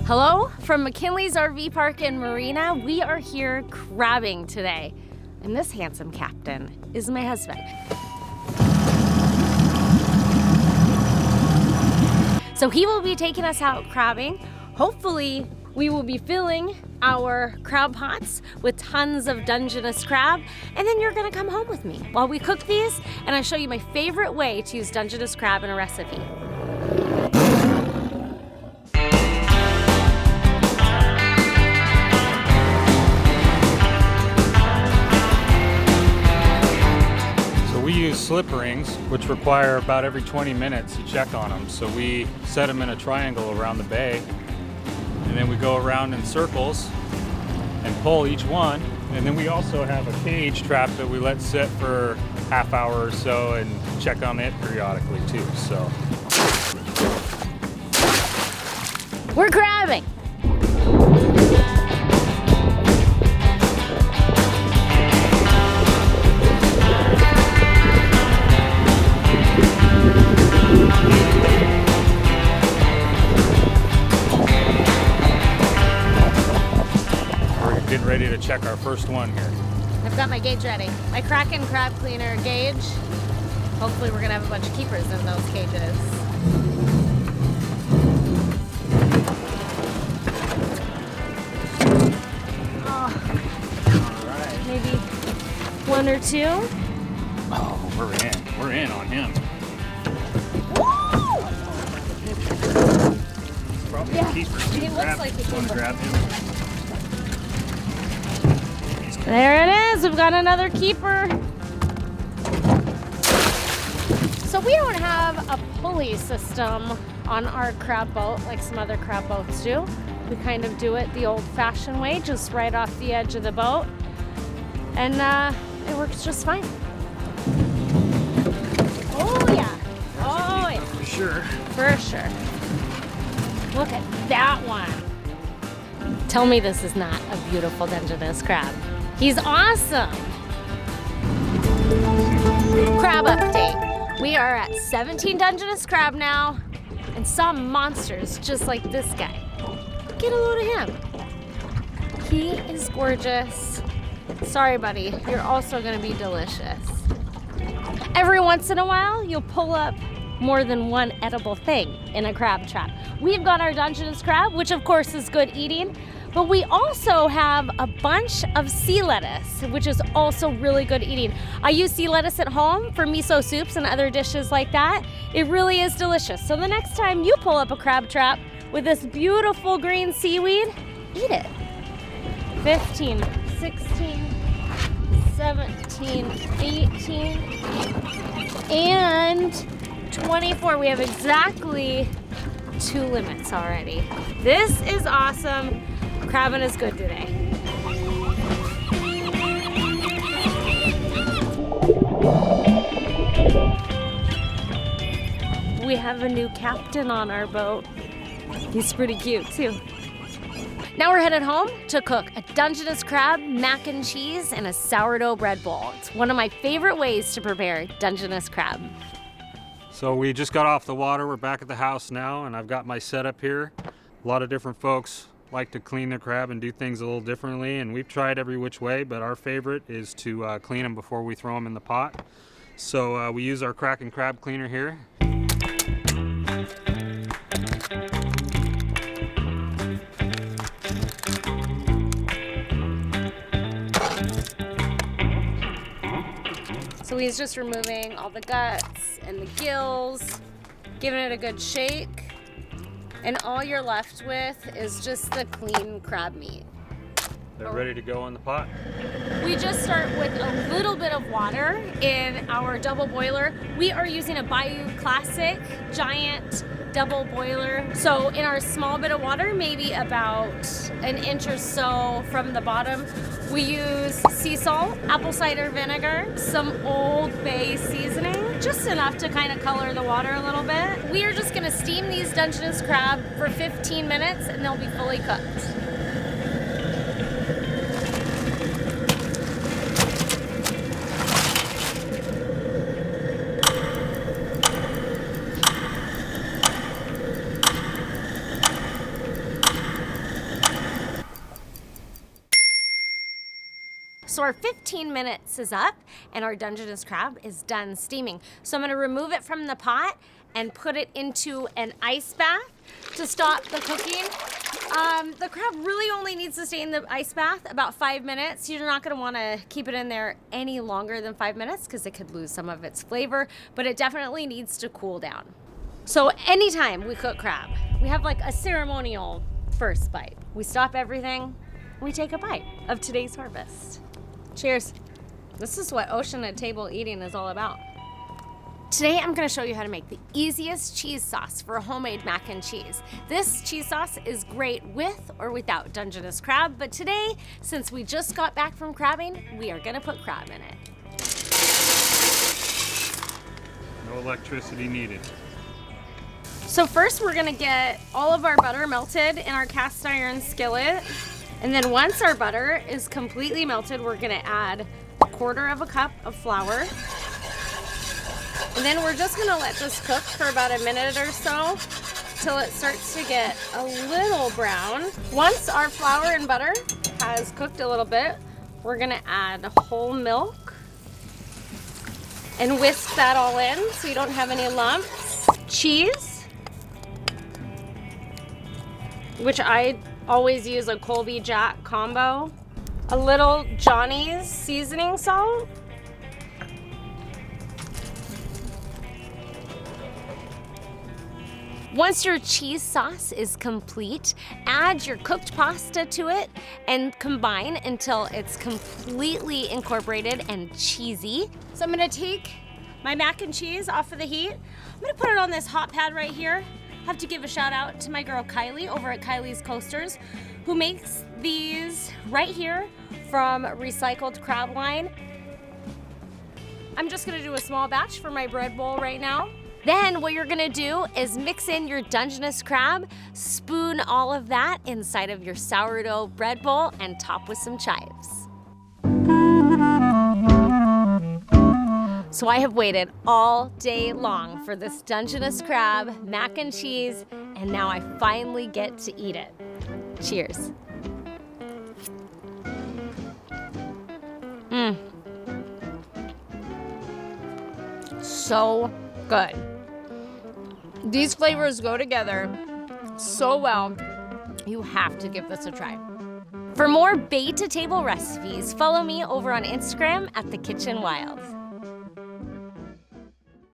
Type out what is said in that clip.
Hello from McKinley's RV Park and Marina. We are here crabbing today. And this handsome captain is my husband. So he will be taking us out crabbing. Hopefully we will be filling our crab pots with tons of Dungeness crab, and then you're gonna come home with me while we cook these, and I show you my favorite way to use Dungeness crab in a recipe. We use slip rings, which require about every 20 minutes to check on them. So we set them in a triangle around the bay, and then we go around in circles and pull each one. And then we also have a cage trap that we let sit for half hour or so and check on it periodically too. So we're crabbing. Getting ready to check our first one here. I've got my gauge ready. My Kraken crab cleaner gauge. Hopefully we're gonna have a bunch of keepers in those cages. Oh. All right. Maybe one or two. Oh, we're in. We're in on him. It's probably a keeper. He looks like a keeper. Want to grab him? There it is, we've got another keeper. So we don't have a pulley system on our crab boat like some other crab boats do. We kind of do it the old-fashioned way, just right off the edge of the boat. And it works just fine. Oh yeah, oh yeah. For sure. For sure. Look at that one. Tell me this is not a beautiful Dungeness crab. He's awesome. Crab update. We are at 17 Dungeness crab now, and some monsters just like this guy. Get a load of him. He is gorgeous. Sorry, buddy, you're also gonna be delicious. Every once in a while, you'll pull up more than one edible thing in a crab trap. We've got our Dungeness crab, which of course is good eating, but we also have a bunch of sea lettuce, which is also really good eating. I use sea lettuce at home for miso soups and other dishes like that. It really is delicious. So the next time you pull up a crab trap with this beautiful green seaweed, eat it. 15, 16, 17, 18, and 24. We have exactly 2 limits already. This is awesome. Crabbing is good today. We have a new captain on our boat. He's pretty cute too. Now we're headed home to cook a Dungeness crab, mac and cheese, and a sourdough bread bowl. It's one of my favorite ways to prepare Dungeness crab. So we just got off the water. We're back at the house now, and I've got my setup here. A lot of different folks like to clean their crab and do things a little differently, and we've tried every which way, but our favorite is to clean them before we throw them in the pot. So we use our Kraken crab cleaner here. So he's just removing all the guts and the gills, giving it a good shake. And all you're left with is just the clean crab meat. They're ready to go in the pot. We just start with a little bit of water in our double boiler. We are using a Bayou Classic giant double boiler. So in our small bit of water, maybe about an inch or so from the bottom, we use sea salt, apple cider vinegar, some Old Bay seasoning, just enough to kind of color the water a little bit. We are just gonna steam these Dungeness crab for 15 minutes and they'll be fully cooked. So our 15 minutes is up and our Dungeness crab is done steaming. So I'm gonna remove it from the pot and put it into an ice bath to stop the cooking. The crab really only needs to stay in the ice bath about 5 minutes. You're not gonna wanna keep it in there any longer than 5 minutes because it could lose some of its flavor, but it definitely needs to cool down. So anytime we cook crab, we have like a ceremonial first bite. We stop everything, we take a bite of today's harvest. Cheers. This is what ocean at table eating is all about. Today I'm gonna show you how to make the easiest cheese sauce for homemade mac and cheese. This cheese sauce is great with or without Dungeness crab, but today, since we just got back from crabbing, we are gonna put crab in it. No electricity needed. So first we're gonna get all of our butter melted in our cast iron skillet. And then once our butter is completely melted, we're gonna add 1/4 cup of flour. And then we're just gonna let this cook for about a minute or so till it starts to get a little brown. Once our flour and butter has cooked a little bit, we're gonna add whole milk and whisk that all in so you don't have any lumps. Cheese, which I always use a Colby Jack combo. A little Johnny's seasoning salt. Once your cheese sauce is complete, add your cooked pasta to it and combine until it's completely incorporated and cheesy. So I'm gonna take my mac and cheese off of the heat. I'm gonna put it on this hot pad right here. I have to give a shout out to my girl Kylie over at Kylie's Coasters, who makes these right here from recycled crab line. I'm just gonna do a small batch for my bread bowl right now. Then what you're gonna do is mix in your Dungeness crab, spoon all of that inside of your sourdough bread bowl, and top with some chives. So I have waited all day long for this Dungeness crab, mac and cheese, and now I finally get to eat it. Cheers. So good. These flavors go together so well. You have to give this a try. For more bay to table recipes, follow me over on Instagram at The Kitchen Wild.